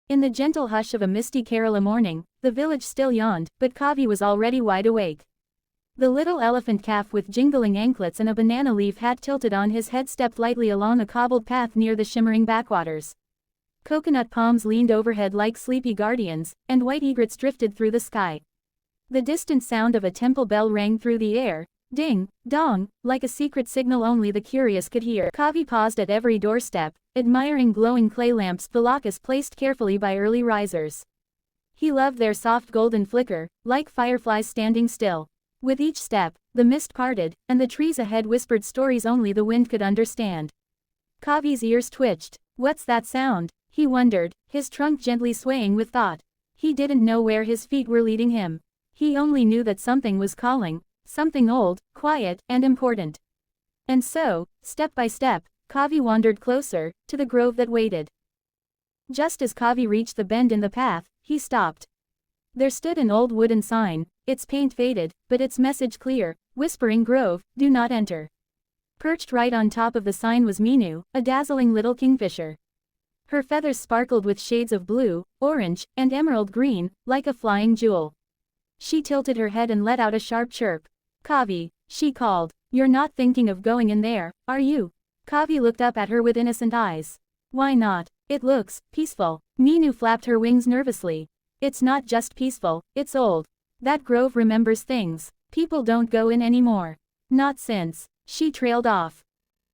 In the gentle hush of a misty Kerala morning, the village still yawned, but Kavi was already wide awake. The little elephant calf with jingling anklets and a banana leaf hat tilted on his head stepped lightly along a cobbled path near the shimmering backwaters. Coconut palms leaned overhead like sleepy guardians, and white egrets drifted through the sky. The distant sound of a temple bell rang through the air, ding, dong, like a secret signal only the curious could hear. Kavi paused at every doorstep, admiring glowing clay lamps Balakas placed carefully by early risers. He loved their soft golden flicker, like fireflies standing still. With each step, the mist parted, and the trees ahead whispered stories only the wind could understand. Kavi's ears twitched. What's that sound? He wondered, his trunk gently swaying with thought. He didn't know where his feet were leading him. He only knew that something was calling, something old, quiet, and important. And so, step by step, Kavi wandered closer, to the grove that waited. Just as Kavi reached the bend in the path, he stopped. There stood an old wooden sign, its paint faded, but its message clear, whispering "Grove, do not enter." Perched right on top of the sign was Meenu, a dazzling little kingfisher. Her feathers sparkled with shades of blue, orange, and emerald green, like a flying jewel. She tilted her head and let out a sharp chirp. "Kavi," she called, "you're not thinking of going in there, are you?" Kavi looked up at her with innocent eyes. "Why not? It looks peaceful." Meenu flapped her wings nervously. "It's not just peaceful, it's old. That grove remembers things. People don't go in anymore. Not since." She trailed off.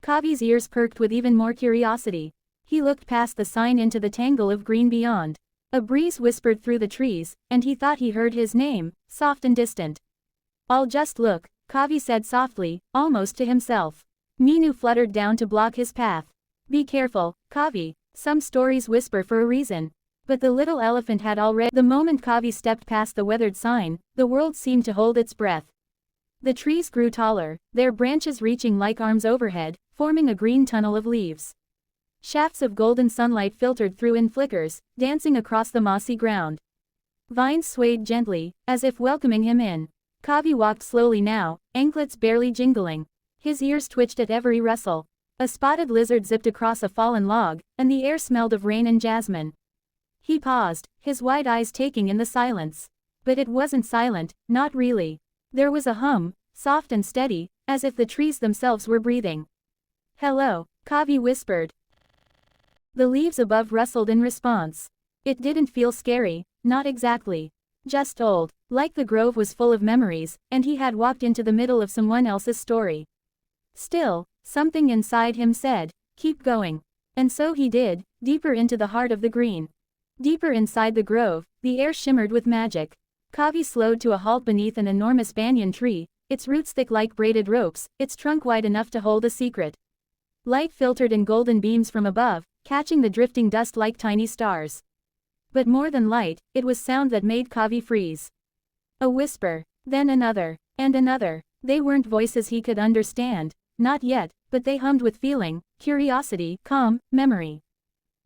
Kavi's ears perked with even more curiosity. He looked past the sign into the tangle of green beyond. A breeze whispered through the trees, and he thought he heard his name, soft and distant. "I'll just look," Kavi said softly, almost to himself. Meenu fluttered down to block his path. "Be careful, Kavi, some stories whisper for a reason." But the little elephant had already. The moment Kavi stepped past the weathered sign, the world seemed to hold its breath. The trees grew taller, their branches reaching like arms overhead, forming a green tunnel of leaves. Shafts of golden sunlight filtered through in flickers, dancing across the mossy ground. Vines swayed gently, as if welcoming him in. Kavi walked slowly now, anklets barely jingling. His ears twitched at every rustle. A spotted lizard zipped across a fallen log, and the air smelled of rain and jasmine. He paused, his wide eyes taking in the silence. But it wasn't silent, not really. There was a hum, soft and steady, as if the trees themselves were breathing. "Hello," Kavi whispered. The leaves above rustled in response. It didn't feel scary, not exactly. Just old, like the grove was full of memories, and he had walked into the middle of someone else's story. Still, something inside him said, "Keep going." And so he did, deeper into the heart of the green. Deeper inside the grove, the air shimmered with magic. Kavi slowed to a halt beneath an enormous banyan tree, its roots thick like braided ropes, its trunk wide enough to hold a secret. Light filtered in golden beams from above, catching the drifting dust like tiny stars. But more than light, it was sound that made Kavi freeze. A whisper, then another, and another. They weren't voices he could understand, not yet, but they hummed with feeling, curiosity, calm, memory.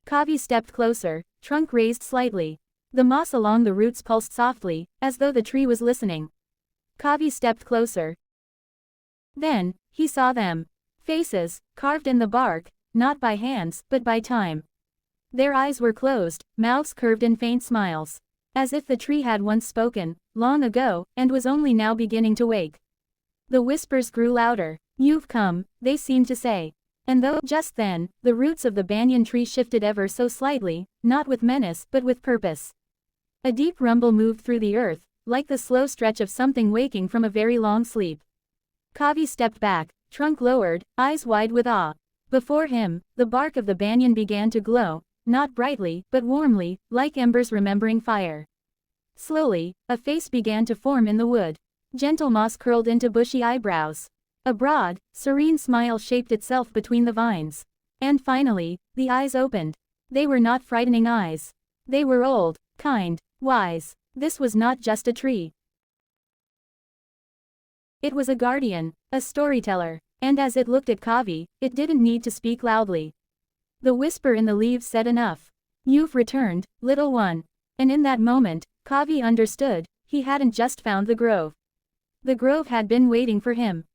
Kavi stepped closer, trunk raised slightly. The moss along the roots pulsed softly, as though the tree was listening. Kavi stepped closer. Then, he saw them. Faces, carved in the bark, not by hands, but by time. Their eyes were closed, mouths curved in faint smiles. As if the tree had once spoken, long ago, and was only now beginning to wake. The whispers grew louder. "You've come," they seemed to say. And though, just then, the roots of the banyan tree shifted ever so slightly, not with menace, but with purpose. A deep rumble moved through the earth, like the slow stretch of something waking from a very long sleep. Kavi stepped back, trunk lowered, eyes wide with awe. Before him, the bark of the banyan began to glow, not brightly, but warmly, like embers remembering fire. Slowly, a face began to form in the wood. Gentle moss curled into bushy eyebrows. A broad, serene smile shaped itself between the vines. And finally, the eyes opened. They were not frightening eyes. They were old, kind, wise. This was not just a tree. It was a guardian, a storyteller, and as it looked at Kavi, it didn't need to speak loudly. The whisper in the leaves said enough. "You've returned, little one." And in that moment, Kavi understood, he hadn't just found the grove. The grove had been waiting for him.